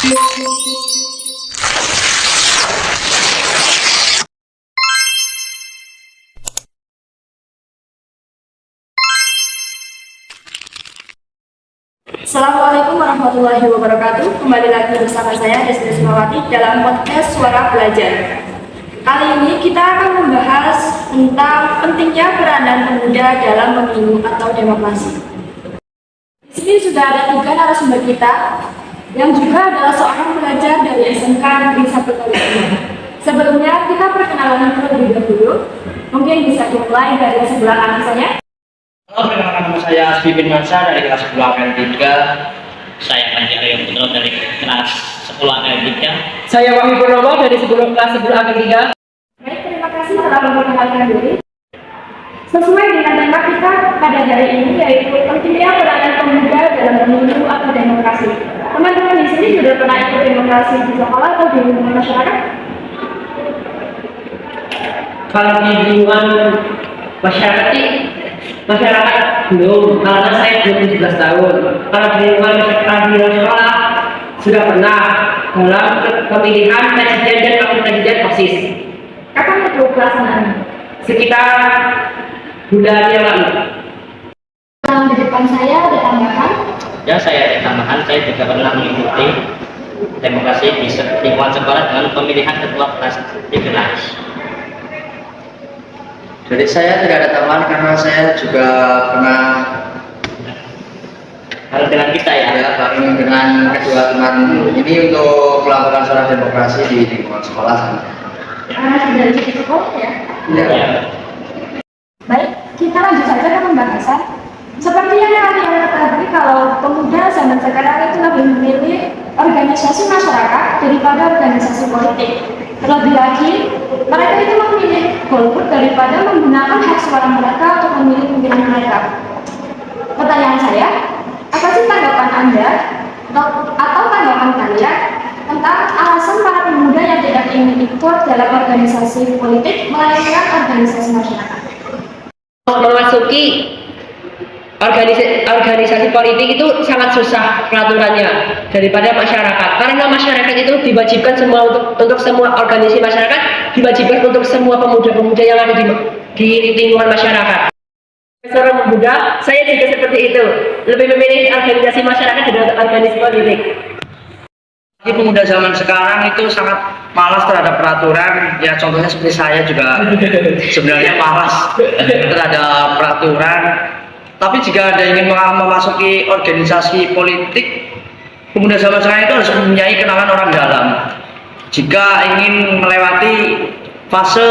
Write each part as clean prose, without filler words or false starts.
Assalamualaikum warahmatullahi wabarakatuh. Kembali lagi bersama saya Desri Sumawati dalam podcast Suara Belajar. Kali ini kita akan membahas tentang pentingnya peranan pemuda dalam pemilu atau demokrasi. Di sini sudah ada 3 narasumber kita yang juga adalah seorang pelajar dari SMK Negeri 1 Kalisunter. Sebelumnya kita perkenalan terlebih dahulu. Mungkin bisa dimulai dari sebelah kanan saya. Halo, perkenalkan nama saya Asbi bin Mansa dari kelas 10 AKL 3. Saya Panji Aryo Putro dari kelas 10 AKL 3. Saya Wahyu Purnomo dari kelas 10 AKL 3. Baik, terima kasih telah memperkenalkan diri. Sesuai dengan tema kita pada hari ini, yaitu pentingnya peranan pemuda dalam pemilu atau demokrasi. Teman-teman di sini sudah pernah ikut demokrasi di sekolah atau di lingkungan masyarakat? Kalau di lingkungan masyarakat belum, karena saya belum 17 tahun. Kalau di lingkungan sekolah sudah pernah dalam pemilihan presiden dan wakil presiden OSIS. Kapan itu pelaksanaannya? Sekitar bulan yang lalu. Di depan saya ada tambahan. Ya, saya ada tambahan, saya juga pernah mengikuti demokrasi di lingkungan sekolah dengan pemilihan ketua kelas 13. Jadi saya tidak ada tambahan karena saya juga pernah Kalau dengan kita ya, bareng dengan kedua teman ini untuk melakukan suara demokrasi di lingkungan sekolah. Sudah di sekolah ya? Ya. Baik, kita lanjut saja ke pembahasan. Seperti yang kalian ketahui, kalau pemuda zaman sekarang itu lebih memilih organisasi masyarakat daripada organisasi politik. Terlebih lagi, mereka itu memilih golput daripada menggunakan hak suara mereka untuk memilih pimpinan mereka. Pertanyaan saya, apa sih tanggapan Anda atau tanggapan kalian tentang alasan para pemuda yang tidak ingin ikut dalam organisasi politik melainkan organisasi masyarakat? Memasuki organisasi politik itu sangat susah peraturannya daripada masyarakat, karena masyarakat itu diwajibkan semua untuk semua organisasi masyarakat, diwajibkan untuk semua pemuda-pemuda yang ada di lingkungan masyarakat. Seorang pemuda, saya juga seperti itu, lebih memilih organisasi masyarakat daripada organisasi politik. Pemuda zaman sekarang itu sangat malas terhadap peraturan. Ya, contohnya seperti saya juga sebenarnya malas terhadap peraturan. Tapi jika Anda ingin memasuki organisasi politik, pemuda zaman sekarang itu harus mempunyai kenalan orang dalam. Jika ingin melewati fase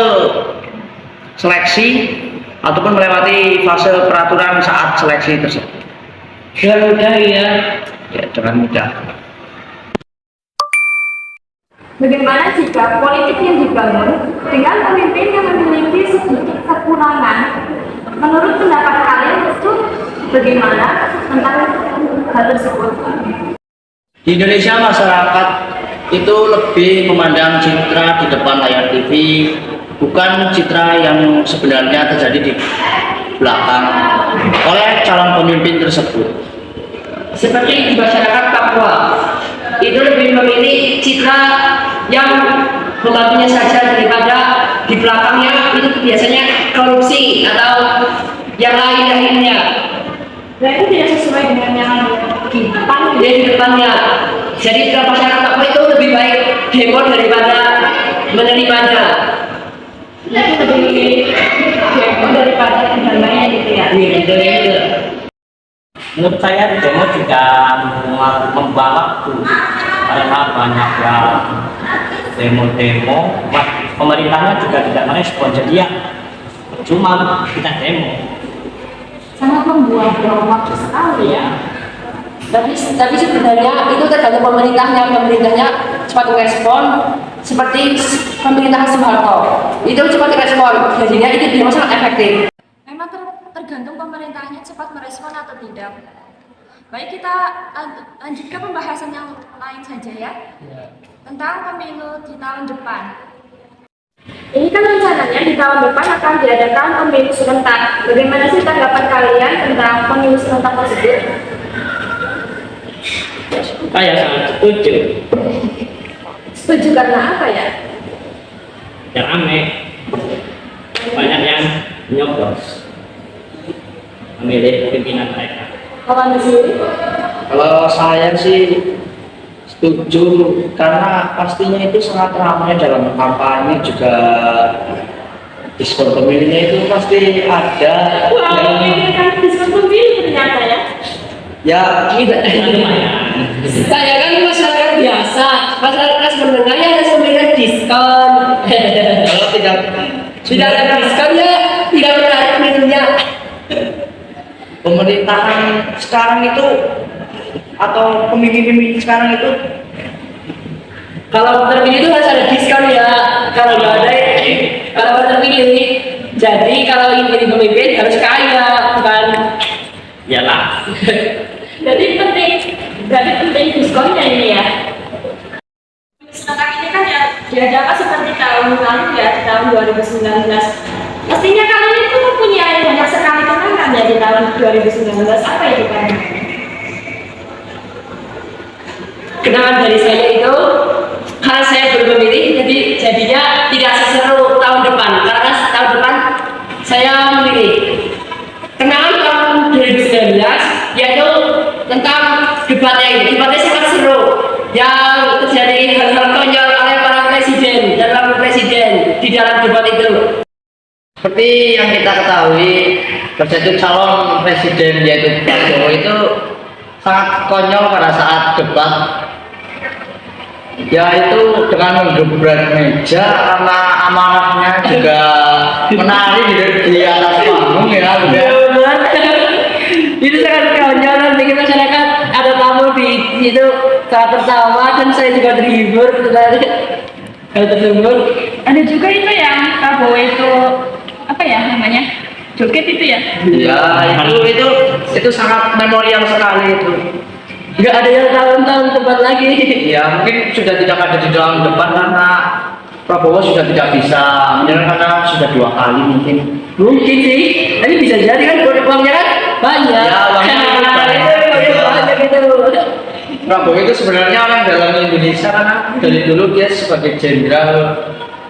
seleksi ataupun melewati fase peraturan saat seleksi tersebut. Dengan mudah ya. Ya, dengan mudah. Bagaimana jika politik yang dibangun dengan pemimpin yang memiliki sedikit kekurangan? Menurut pendapat kalian itu bagaimana tentang hal tersebut? Di Indonesia masyarakat itu lebih memandang citra di depan layar TV, bukan citra yang sebenarnya terjadi di belakang oleh calon pemimpin tersebut. Seperti di masyarakat Papua, itu lebih memilih citra yang membantunya saja daripada di belakangnya itu biasanya korupsi atau yang lainnya. Nah, itu tidak sesuai dengan yang di depan. Di depannya. Jadi kalau masyarakat Papua itu lebih baik demo daripada menerimanya. Itu lebih demo daripada kendalanya gitu ya. menurut saya demo juga membawa waktu karena banyaknya demo-demo, pemerintahnya juga tidak merespon, jadi ya cuma kita demo. Sangat membuang-buang waktu sekali ya. Tapi sebenarnya itu tergantung pemerintahnya cepat respon, seperti pemerintahan Soeharto itu cepat respon, jadinya itu demo sangat efektif. Memang tergantung pemerintahnya cepat merespon atau tidak. Baik, kita lanjut ke pembahasan yang lain saja ya. Tentang pemilu di tahun depan. Ini kan rencananya di tahun depan akan diadakan pemilu serentak. Bagaimana sih tanggapan kalian tentang pemilu serentak tersebut? Saya sangat setuju. Setuju karena apa ya? Ya rame, banyak yang nyoblos memilih pimpinan mereka. Kalau Anda sendiri? Kalau saya sih setuju karena pastinya itu sangat ramai dalam kampanye juga diskon pemilihnya itu pasti ada. Wah, ini kan diskon pemilih ternyata ya. Ya Tidak. Saya kan masyarakat biasa, masyarakat menengah ya harus memberikan diskon. kalau Tidak ada diskon ya tidak menarik minumnya. pemerintahan sekarang itu atau pemilih-pemilih sekarang itu Kalau terpilih itu harus ada diskon ya. Kalau nggak ada, kalau terpilih, jadi kalau ingin jadi pemimpin harus kaya, bukan? Iyalah, Jadi penting diskonnya ini ya. Sekarang ini kan ya diadakan seperti tahun lalu ya, di tahun 2019. Pastinya kalian itu mempunyai banyak sekali kenangan ya di tahun 2019. Apa itu kan? Kenangan dari saya itu, karena saya belum memilih, jadi jadinya tidak seseru tahun depan. Karena tahun depan saya memilih. Kenangan tahun 2019 yaitu tentang debatnya ini. Debatnya sangat seru. Yang terjadi hal-hal konyol oleh para presiden dan wakil presiden di dalam debat itu. seperti yang kita ketahui terjadi calon presiden yaitu Pak Jokowi itu sangat konyol pada saat debat, yaitu dengan menggebrak meja karena amarahnya juga menari di atas panggung ya. Itu sangat konyol dan bikin masyarakat ada tamu di situ saat tertawa dan saya juga terhibur hal tersebut. Ada juga itu yang Prabowo itu apa ya namanya? Joget itu ya? Ya itu sangat memorial sekali itu. Nggak ada yang tahun-tahun depan lagi. Ya mungkin sudah tidak ada di dalam depan karena Prabowo sudah tidak bisa karena sudah 2 kali mungkin. Mungkin sih, tapi bisa jadi kan uangnya kan banyak. Ya, uangnya banyak gitu. Prabowo itu sebenarnya orang dalam Indonesia karena dari dulu dia sebagai jenderal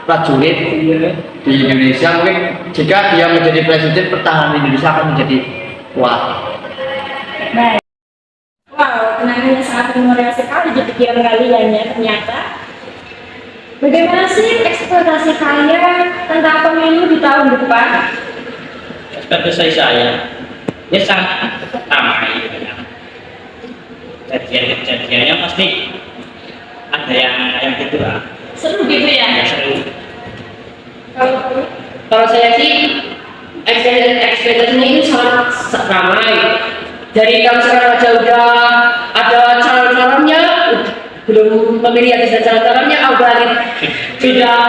prajurit di Indonesia. Mungkin jika dia menjadi presiden pertahanan Indonesia akan menjadi kuat. Baik. Wow, kenangannya sangat memorial sekali di pikiran kalian ya ternyata. Bagaimana sih ekspektasi kalian tentang pemilu di tahun depan? ekspektasi saya ya sangat ramai dengan kejadian-kejadiannya pasti ada yang gitu lah. Seru gitu ya? Ya seru. Kalau saya sih ekspektasinya itu sangat ramai. Dari kalau sekarang aja udah ada calon-calonnya, belum memilih ada calon-calonnya, apalagi sudah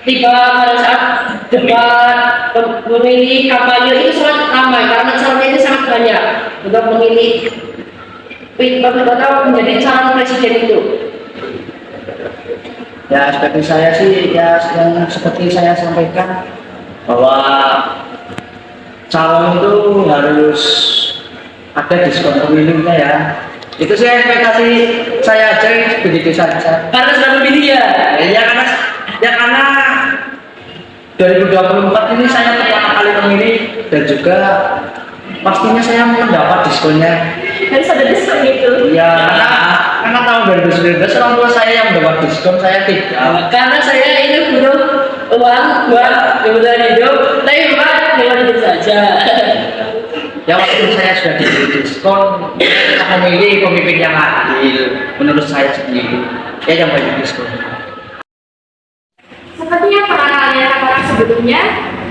tiba pada saat debat memilih kampanye itu sangat ramai karena calonnya itu sangat banyak untuk memilih atau menjadi calon presiden itu. Ya seperti saya sih ya yang seperti saya sampaikan bahwa calon itu harus ada diskon pemilihnya ya. Itu sih ekspektasi saya aja begitu saja. Karena sudah memilih ya. Karena 2024 ini saya pertama kali memilih dan juga pastinya saya mendapat diskonnya. Harus ada diskon gitu. Ya karena tahun 2019 orang tua saya yang mendapat diskon, saya tidak. Karena saya ini butuh uang buat kebutuhan hidup, tapi bukan dengan hidup saja. Ya waktu saya sudah diberi diskon, saya memilih pemimpin yang adil menurut saya sendiri. Ya yang bagi diskon. Seperti yang pernah kalian katakan sebelumnya,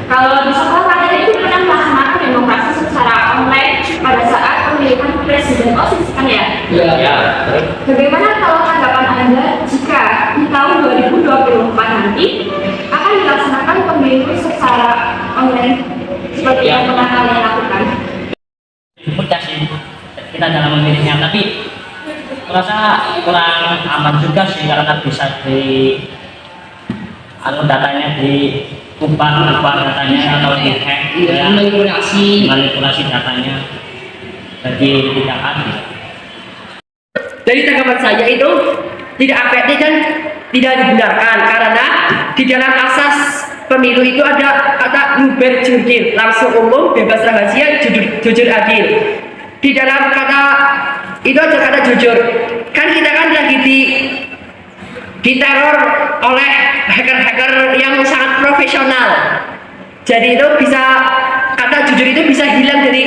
kalau di sekolah kalian itu pernah melaksanakan demokrasi secara online pada saat pemilihan presiden OSIS kan ya? Ya. Bagaimana kalau tanggapan Anda jika di tahun 2024 nanti akan dilaksanakan pemilu secara online seperti yang pernah kalian lakukan? Mudah sih kita dalam memilihnya, tapi merasa kurang aman juga sih karena bisa datanya diubah datanya atau dihack ya, manipulasi datanya jadi tidak adil. dari tanggapan saya itu tidak efektif dan tidak dibenarkan karena di dalam asas pemilu itu ada kata luber jurdil, langsung umum, bebas rahasia, jujur adil. Di dalam kata itu ada kata jujur. Kan kita kan lagi diteror oleh hacker-hacker yang sangat profesional. Jadi itu bisa kata jujur itu bisa hilang dari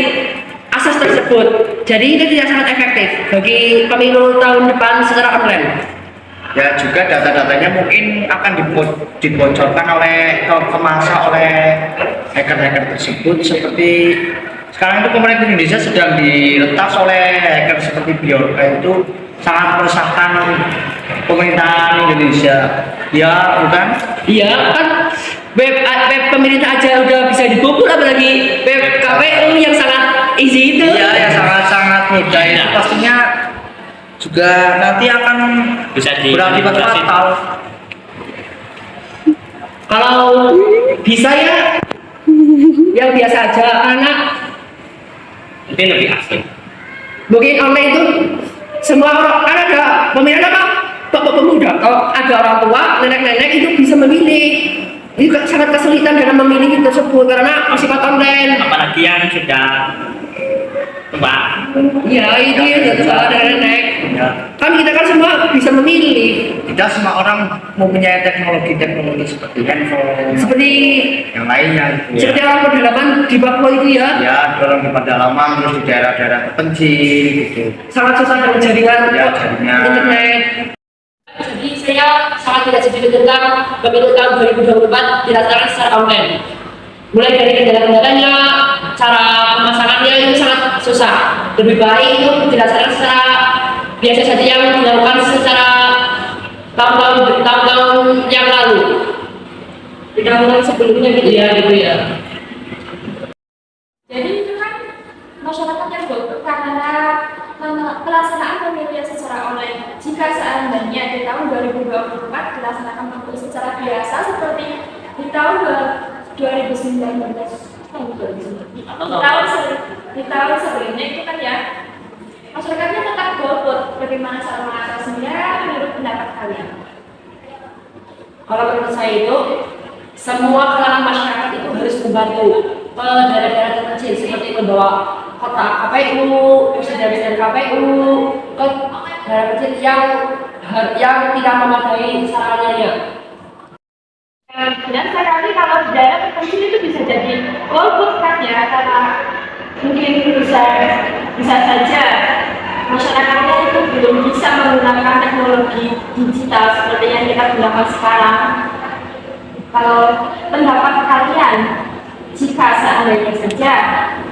asas tersebut. Jadi itu tidak sangat efektif bagi pemilu tahun depan secara online. Ya juga data-datanya mungkin akan dibocorkan oleh ke masa oleh hacker-hacker tersebut, seperti sekarang itu pemerintah Indonesia sedang diretas oleh hacker seperti Bjorka, itu sangat meresahkan pemerintahan Indonesia. Ya bukan? Iya kan web pemerintah aja udah bisa dibobol, apalagi web KPU yang sangat easy itu. Iya, yang sangat-sangat mudah itu pastinya juga nanti akan Bisa berakibat fatal. Kalau bisa ya yang biasa aja, karena mungkin lebih asik. mungkin online itu semua orang kan ada pemilihan apa pemuda, kalau ada orang tua nenek-nenek itu bisa memilih. Itu sangat kesulitan dalam memilih tersebut karena sifat online. Apalagi yang sudah tua. Ya itu ya jatuh salah ada nenek. Ya, Kan kita kan semua bisa memilih. tidak semua orang mempunyai teknologi seperti handphone, Seperti yang lainnya. Gitu ya. seperti orang pedalaman di Papua itu ya, Ya, dorong di pedalaman terus di daerah-daerah terpencil gitu. sangat susah dengan jaringan Ya, jaringan. internet. Jadi saya sangat tidak setuju tentang pemilu tahun 2024 dilaksanakan secara online. Mulai dari kendala-kendalanya, cara pemasangannya itu sangat susah. Lebih baik itu dilaksanakan secara biasa saja yang dilakukan secara tahun-tahun yang lalu. Di tahun sebelumnya gitu ya, Jadi itu kan masyarakat yang golput karena pelaksanaan pemilu yang secara online. Jika seandainya di tahun 2024 dilaksanakan pemilu secara biasa seperti di tahun 2019, di tahun sebelumnya itu kan ya, masyarakatnya tetap golput. Bagaimana cara mengatasinya menurut pendapat kalian? Kalau menurut saya itu semua kalangan masyarakat itu harus membantu ke daerah-daerah terkecil seperti membawa kotak KPU, presiden KPU ke daerah kecil yang tidak memadai sarannya. Dan sekali kalau di daerah terpencil itu bisa jadi golput kan ya, karena mungkin bisa saja masyarakatnya itu belum bisa menggunakan teknologi digital seperti yang kita gunakan sekarang. Kalau pendapat kalian, jika seandainya saja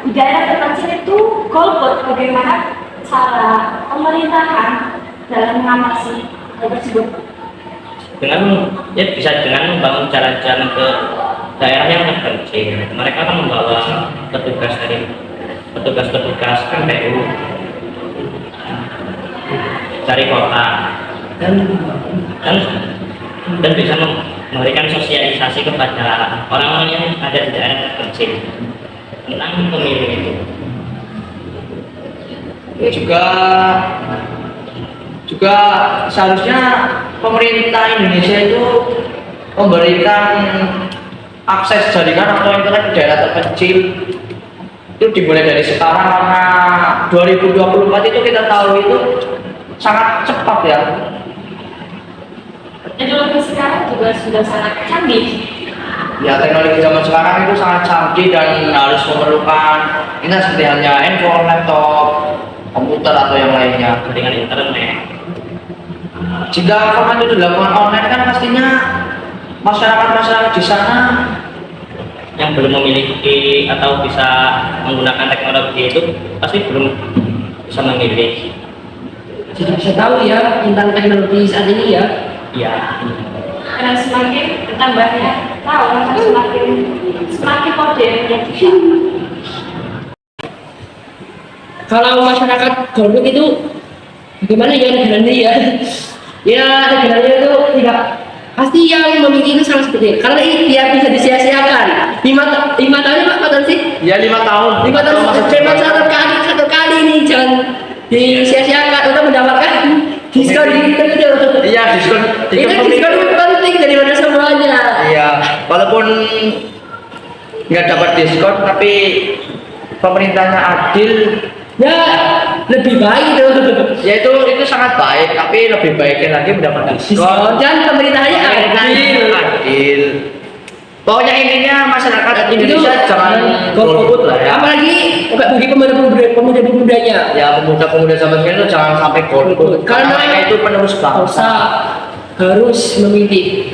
di daerah terpencil itu golput, bagaimana cara pemerintahan dalam mengatasi hal tersebut? Dengan ya bisa dengan membangun jalan-jalan ke daerah yang terpencil. Mereka akan membawa petugas KPU dari kota dan bisa memberikan sosialisasi kepada orang-orang yang ada di daerah terpencil tentang pemilu itu. Juga seharusnya pemerintah Indonesia itu memberikan akses jaringan atau internet di daerah terpencil itu dimulai dari sekarang, karena 2024 itu kita tahu itu sangat cepat ya. Teknologi sekarang juga sudah sangat canggih. Ya, teknologi zaman sekarang itu sangat canggih dan harus memerlukan ini seperti halnya handphone, laptop, komputer atau yang lainnya. Dengan internet. Jika format itu dilakukan online kan pastinya masyarakat di sana yang belum memiliki atau bisa menggunakan teknologi itu pasti belum bisa memilih. Jadi bisa tahu ya tentang teknologi saat ini ya. Ya, Karena semakin bertambahnya tahu, maka semakin modern ya kita. Kalau masyarakat golput itu bagaimana ya negaranya ya? Ya negaranya itu tidak pasti yang memiliki itu sangat seperti karena ini dia bisa disia-siakan. 5 tahun Pak, betul sih? ya 5 tahun. 5 tahun cuma satu kali nih jangan disia-siakan untuk mendapatkan Diskon gitu gitu. Iya, diskon Itu diskon lebih penting daripada semuanya. Iya, walaupun nggak dapat diskon tapi pemerintahnya adil, Ya, lebih baik tuh. ya itu sangat baik, tapi lebih baiknya lagi mendapat diskon. Dan pemerintahnya adil. Adil. Pokoknya intinya masyarakat Indonesia jangan golput lah ya. Apalagi bagi pemuda-pemudanya. Ya pemuda-pemuda zaman sekarang itu jangan sampai golput karena mereka itu penerus bangsa. Harus memilih.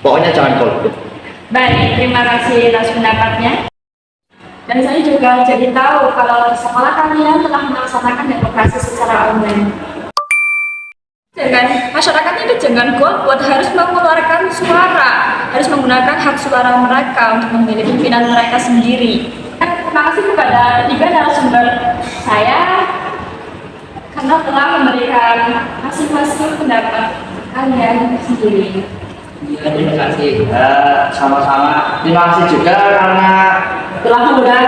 Pokoknya jangan golput. Baik, terima kasih atas pendapatnya. Dan saya juga jadi tahu kalau sekolah kalian telah melaksanakan demokrasi secara online. Jangan, masyarakat itu jangan golput, harus mengeluarkan suara, harus menggunakan hak suara mereka untuk memilih pimpinan mereka sendiri. Terima kasih kepada tiga narasumber saya karena telah memberikan masing-masing pendapat kalian sendiri. Terima kasih. Sama-sama. Terima kasih juga karena Telah mengundang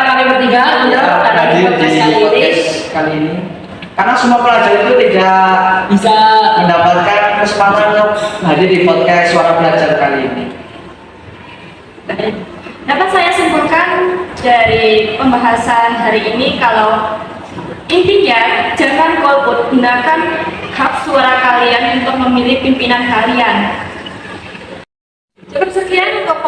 kami bertiga untuk hadir di podcast kali ini. Karena semua pelajar itu tidak bisa mendapatkan kesempatan untuk hadir di podcast Suara Belajar kali ini. Baik. Dapat saya simpulkan dari pembahasan hari ini kalau intinya jangan golput, gunakan hak suara kalian untuk memilih pimpinan kalian. Cukup sekian untuk